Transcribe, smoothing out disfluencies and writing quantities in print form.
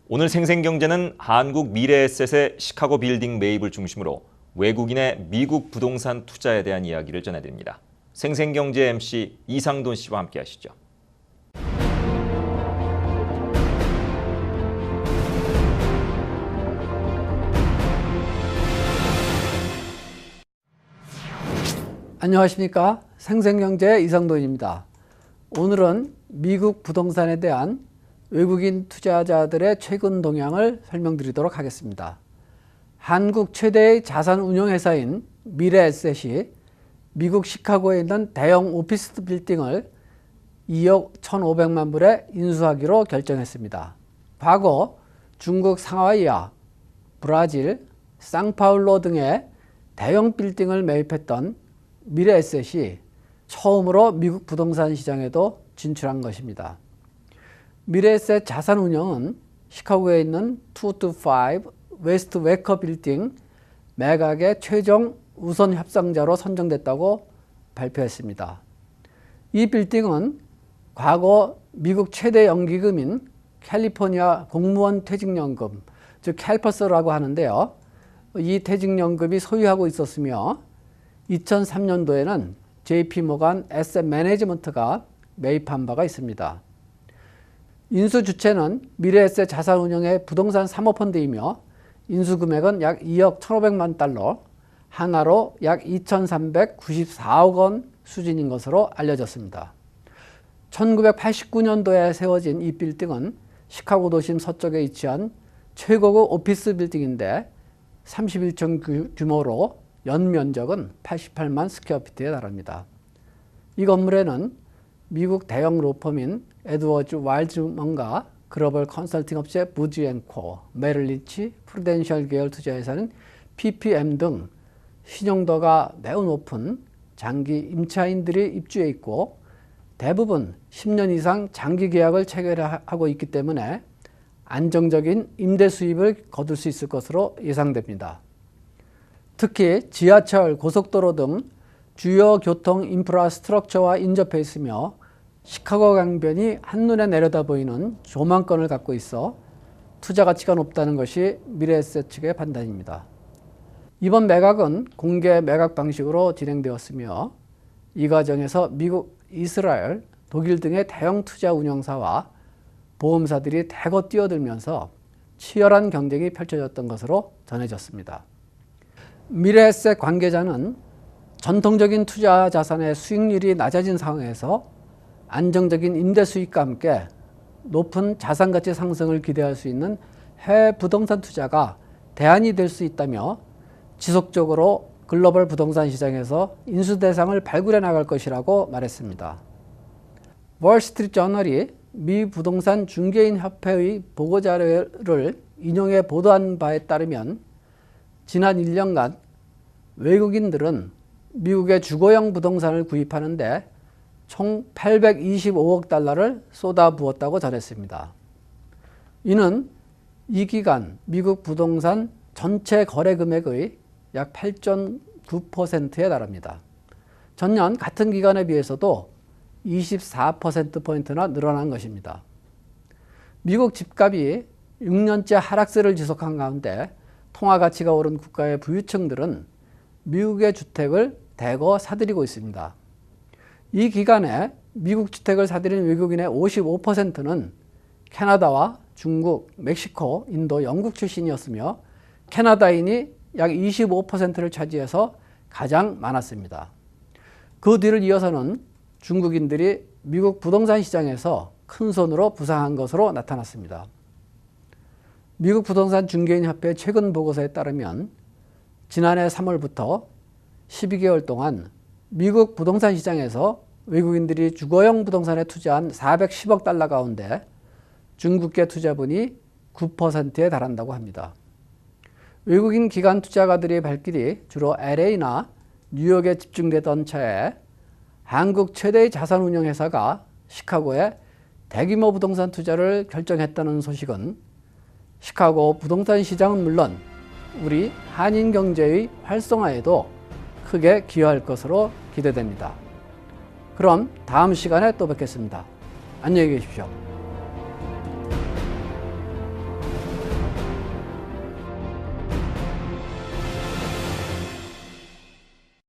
오늘 생생경제는 한국 미래에셋의 시카고 빌딩 매입을 중심으로 외국인의 미국 부동산 투자에 대한 이야기를 전해드립니다. 생생경제 MC 이상돈 씨와 함께 하시죠. 안녕하십니까. 생생경제 이상돈입니다. 오늘은 미국 부동산에 대한 외국인 투자자들의 최근 동향을 설명드리도록 하겠습니다. 한국 최대의 자산 운용회사인 미래에셋이 미국 시카고에 있는 대형 오피스 빌딩을 2억 1,500만 불에 인수하기로 결정했습니다. 과거 중국 상하이와 브라질, 상파울로 등의 대형 빌딩을 매입했던 미래에셋이 처음으로 미국 부동산 시장에도 진출한 것입니다. 미래에셋 자산운용은 시카고에 있는 225 웨스트 웨커 빌딩 매각의 최종 우선 협상자로 선정됐다고 발표했습니다. 이 빌딩은 과거 미국 최대 연기금인 캘리포니아 공무원 퇴직연금, 즉 캘퍼스라고 하는데요. 이 퇴직연금이 소유하고 있었으며 2003년도에는 JP모간 에셋 매니지먼트가 매입한 바가 있습니다. 인수 주체는 미래에셋 자산운용의 부동산 사모펀드이며 인수 금액은 약 2억 1,500만 달러, 하나로 약 2,394억 원 수준인 것으로 알려졌습니다. 1989년도에 세워진 이 빌딩은 시카고 도심 서쪽에 위치한 최고급 오피스 빌딩인데 31층 규모로 연면적은 88만 스퀘어피트에 달합니다. 이 건물에는 미국 대형 로펌인 에드워즈 와일즈먼과 글로벌 컨설팅 업체 부지앤코, 메릴린치, 프루덴셜 계열 투자회사는 PPM 등 신용도가 매우 높은 장기 임차인들이 입주해 있고 대부분 10년 이상 장기 계약을 체결하고 있기 때문에 안정적인 임대 수입을 거둘 수 있을 것으로 예상됩니다. 특히 지하철, 고속도로 등 주요 교통 인프라스트럭처와 인접해 있으며 시카고 강변이 한눈에 내려다 보이는 조망권을 갖고 있어 투자 가치가 높다는 것이 미래에셋 측의 판단입니다. 이번 매각은 공개 매각 방식으로 진행되었으며 이 과정에서 미국, 이스라엘, 독일 등의 대형 투자 운용사와 보험사들이 대거 뛰어들면서 치열한 경쟁이 펼쳐졌던 것으로 전해졌습니다. 미래에셋 관계자는 전통적인 투자 자산의 수익률이 낮아진 상황에서 안정적인 임대 수익과 함께 높은 자산 가치 상승을 기대할 수 있는 해외 부동산 투자가 대안이 될 수 있다며 지속적으로 글로벌 부동산 시장에서 인수 대상을 발굴해 나갈 것이라고 말했습니다. 월스트리트저널이 미 부동산 중개인 협회의 보고자료를 인용해 보도한 바에 따르면 지난 1년간 외국인들은 미국의 주거용 부동산을 구입하는데 총 825억 달러를 쏟아부었다고 전했습니다. 이는 이 기간 미국 부동산 전체 거래 금액의 약 8.9%에 달합니다. 전년 같은 기간에 비해서도 24%포인트나 늘어난 것입니다. 미국 집값이 6년째 하락세를 지속한 가운데 통화 가치가 오른 국가의 부유층들은 미국의 주택을 대거 사들이고 있습니다. 이 기간에 미국 주택을 사들인 외국인의 55%는 캐나다와 중국, 멕시코, 인도, 영국 출신이었으며 캐나다인이 약 25%를 차지해서 가장 많았습니다. 그 뒤를 이어서는 중국인들이 미국 부동산 시장에서 큰 손으로 부상한 것으로 나타났습니다. 미국 부동산 중개인 협회 최근 보고서에 따르면 지난해 3월부터 12개월 동안 미국 부동산 시장에서 외국인들이 주거용 부동산에 투자한 410억 달러 가운데 중국계 투자분이 9%에 달한다고 합니다. 외국인 기관 투자가들의 발길이 주로 LA나 뉴욕에 집중되던 차에 한국 최대의 자산운용회사가 시카고에 대규모 부동산 투자를 결정했다는 소식은 시카고 부동산 시장은 물론 우리 한인 경제의 활성화에도 크게 기여할 것으로 기대됩니다. 그럼 다음 시간에 또 뵙겠습니다. 안녕히 계십시오.